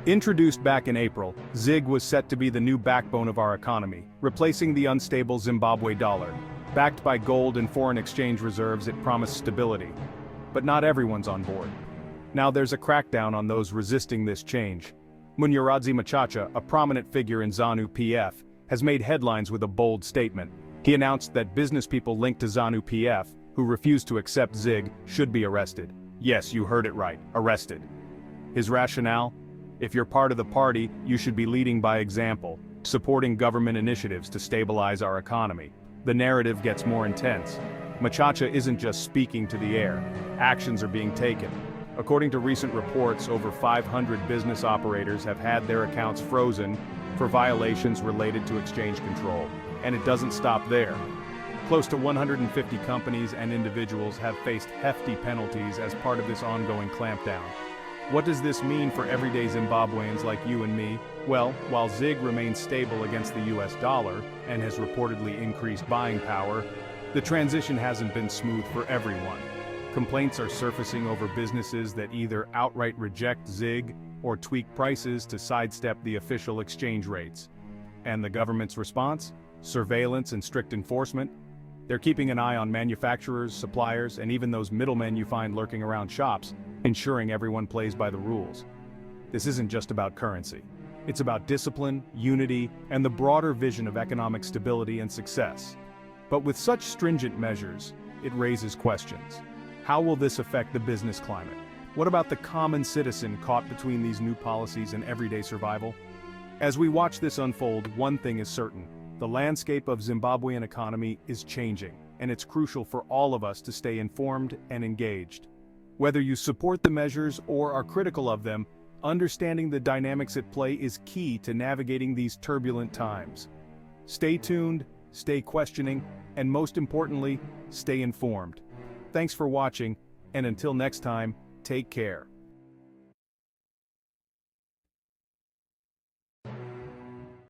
Introduced back in April, ZiG was set to be the new backbone of our economy, replacing the unstable Zimbabwe dollar. Backed by gold and foreign exchange reserves, it promised stability. But not everyone's on board. Now there's a crackdown on those resisting this change. Munyaradzi Machacha, a prominent figure in Zanu PF, has made headlines with a bold statement. He announced that business people linked to Zanu PF, who refused to accept ZiG, should be arrested. Yes, you heard it right, arrested. His rationale? If you're part of the party, you should be leading by example, supporting government initiatives to stabilize our economy. The narrative gets more intense. Machacha isn't just speaking to the air. Actions are being taken. According to recent reports, over 500 business operators have had their accounts frozen for violations related to exchange control. And it doesn't stop there. Close to 150 companies and individuals have faced hefty penalties as part of this ongoing clampdown. What does this mean for everyday Zimbabweans like you and me? Well, while ZiG remains stable against the US dollar and has reportedly increased buying power, the transition hasn't been smooth for everyone. Complaints are surfacing over businesses that either outright reject ZiG or tweak prices to sidestep the official exchange rates. And the government's response? Surveillance and strict enforcement. They're keeping an eye on manufacturers, suppliers, and even those middlemen you find lurking around shops, ensuring everyone plays by the rules. This isn't just about currency. It's about discipline, unity, and the broader vision of economic stability and success. But with such stringent measures, it raises questions. How will this affect the business climate? What about the common citizen caught between these new policies and everyday survival? As we watch this unfold, one thing is certain. The landscape of Zimbabwean economy is changing, and it's crucial for all of us to stay informed and engaged. Whether you support the measures or are critical of them, understanding the dynamics at play is key to navigating these turbulent times. Stay tuned, stay questioning, and most importantly, stay informed. Thanks for watching, and until next time, take care.